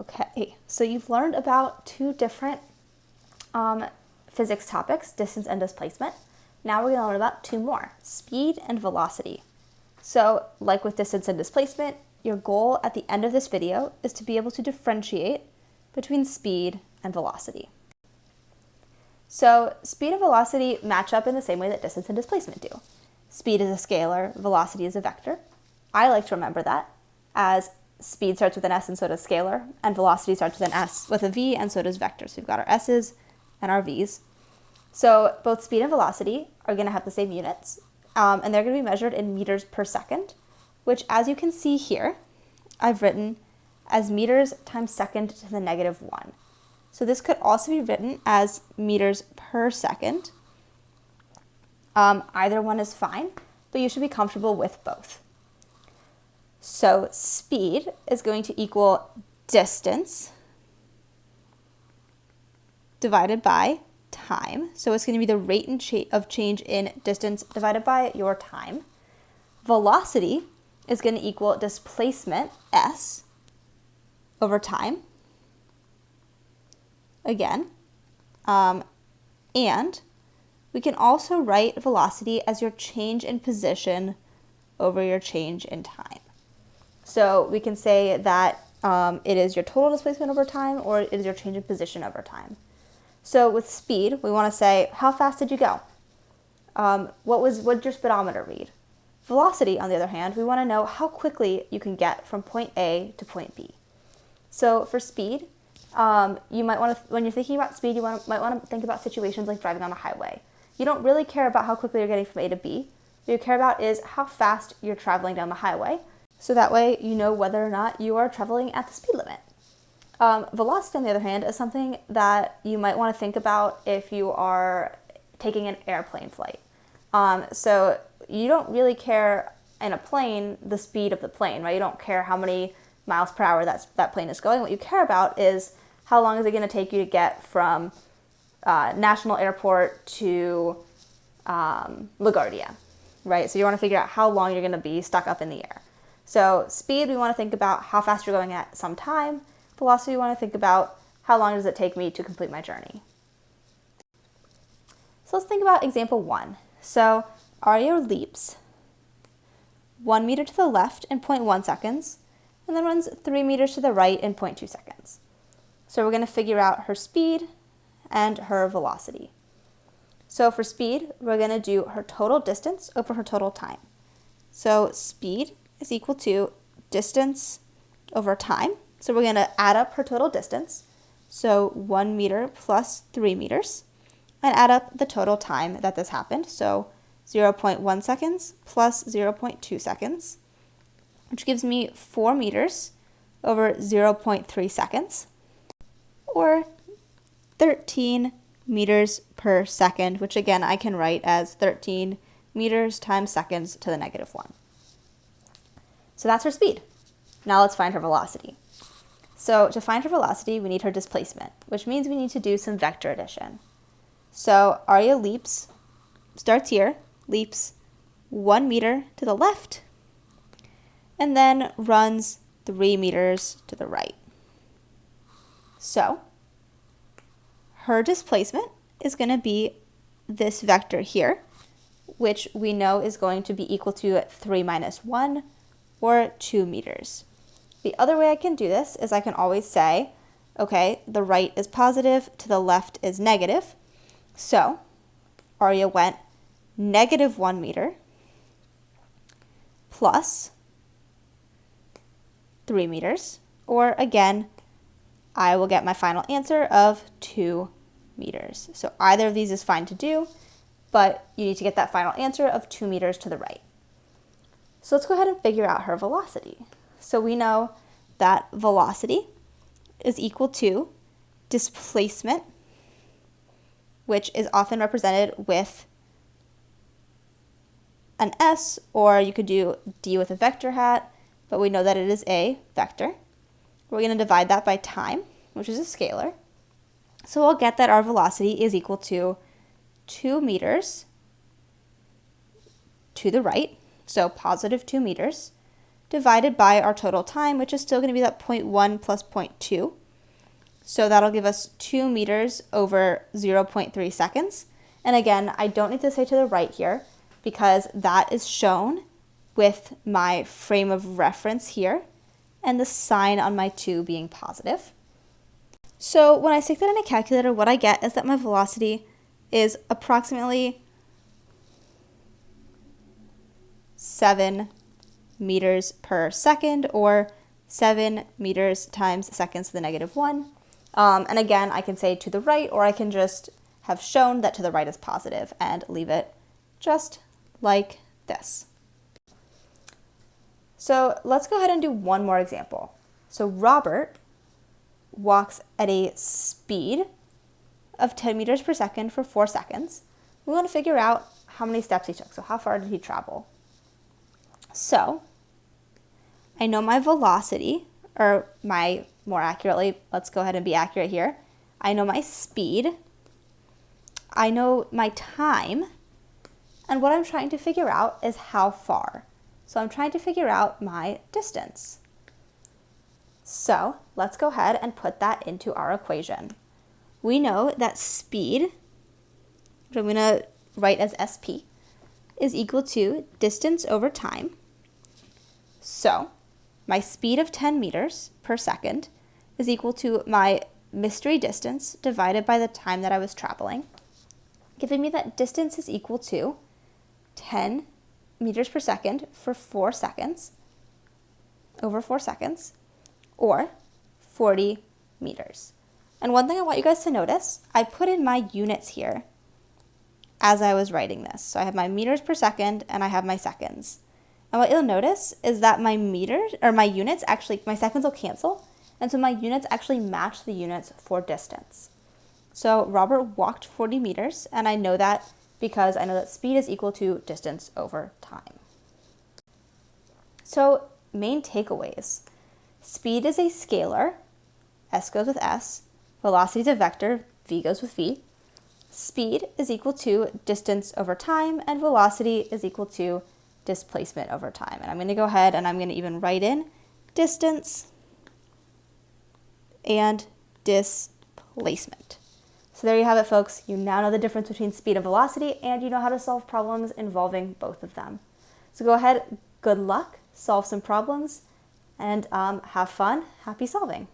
Okay, so you've learned about two different physics topics, distance and displacement. Now we're going to learn about two more, speed and velocity. So like with distance and displacement, your goal at the end of this video is to be able to differentiate between speed and velocity. So speed and velocity match up in the same way that distance and displacement do. Speed is a scalar, velocity is a vector. I like to remember that as speed starts with an S and so does scalar, and velocity starts with an S with a V and so does vector. So we've got our S's and our V's. So both speed and velocity are going to have the same units, and they're going to be measured in meters per second, which, as you can see here, I've written as meters times second to the negative 1. So this could also be written as meters per second. Either one is fine, but you should be comfortable with both. So speed is going to equal distance divided by time. So it's going to be the rate of change in distance divided by your time. Velocity is going to equal displacement, S, over time. Again. And we can also write velocity as your change in position over your change in time. So we can say that it is your total displacement over time, or it is your change in position over time. So with speed, we want to say, how fast did you go? What did your speedometer read? Velocity, on the other hand, we want to know how quickly you can get from point A to point B. So for speed, you might want to, when you're thinking about speed, might want to think about situations like driving on a highway. You don't really care about how quickly you're getting from A to B. What you care about is how fast you're traveling down the highway. So that way you know whether or not you are traveling at the speed limit. Velocity, on the other hand, is something that you might want to think about if you are taking an airplane flight. So you don't really care in a plane the speed of the plane, right? You don't care how many miles per hour that plane is going. What you care about is how long is it going to take you to get from National Airport to LaGuardia, right? So you want to figure out how long you're going to be stuck up in the air. So speed, we want to think about how fast you're going at some time. Velocity, we want to think about how long does it take me to complete my journey. So let's think about example 1. So Arya leaps 1 meter to the left in 0.1 seconds, and then runs 3 meters to the right in 0.2 seconds. So we're going to figure out her speed and her velocity. So for speed, we're going to do her total distance over her total time. So speed is equal to distance over time. So we're going to add up her total distance. So 1 meter plus 3 meters, and add up the total time that this happened. So 0.1 seconds plus 0.2 seconds, which gives me 4 meters over 0.3 seconds, or 13 meters per second, which again I can write as 13 meters times seconds to the negative 1. So that's her speed. Now let's find her velocity. So to find her velocity, we need her displacement, which means we need to do some vector addition. So Arya starts here, leaps 1 meter to the left, and then runs 3 meters to the right. So her displacement is going to be this vector here, which we know is going to be equal to 3 minus 1, or 2 meters. The other way I can do this is I can always say, okay, the right is positive, to the left is negative. So Arya went negative 1 meter plus 3 meters, or again, I will get my final answer of 2 meters. So either of these is fine to do, but you need to get that final answer of 2 meters to the right. So let's go ahead and figure out her velocity. So we know that velocity is equal to displacement, which is often represented with an S, or you could do D with a vector hat, but we know that it is a vector. We're going to divide that by time, which is a scalar. So we'll get that our velocity is equal to 2 meters to the right, so positive 2 meters, divided by our total time, which is still going to be that 0.1 plus 0.2. So that'll give us 2 meters over 0.3 seconds. And again, I don't need to say to the right here because that is shown with my frame of reference here and the sign on my 2 being positive. So when I stick that in a calculator, what I get is that my velocity is approximately 7 meters per second, or 7 meters times seconds to the negative 1. And again, I can say to the right, or I can just have shown that to the right is positive and leave it just like this. So let's go ahead and do one more example. So Robert walks at a speed of 10 meters per second for 4 seconds. We want to figure out how many steps he took. So how far did he travel? So I know my velocity, or more accurately, let's go ahead and be accurate here. I know my speed. I know my time. And what I'm trying to figure out is how far. So I'm trying to figure out my distance. So let's go ahead and put that into our equation. We know that speed, which I'm going to write as SP, is equal to distance over time. So my speed of 10 meters per second is equal to my mystery distance divided by the time that I was traveling, giving me that distance is equal to 10 meters per second for 4 seconds, over 4 seconds, or 40 meters. And one thing I want you guys to notice, I put in my units here as I was writing this. So I have my meters per second and I have my seconds. And what you'll notice is that my meters, or my units actually, my seconds will cancel. And so my units actually match the units for distance. So Robert walked 40 meters, and I know that because I know that speed is equal to distance over time. So main takeaways. Speed is a scalar, S goes with S. Velocity is a vector, V goes with V. Speed is equal to distance over time, and velocity is equal to displacement over time. And I'm going to go ahead and I'm going to even write in distance and displacement. So there you have it, folks. You now know the difference between speed and velocity, and you know how to solve problems involving both of them. So go ahead, good luck, solve some problems, and have fun. Happy solving.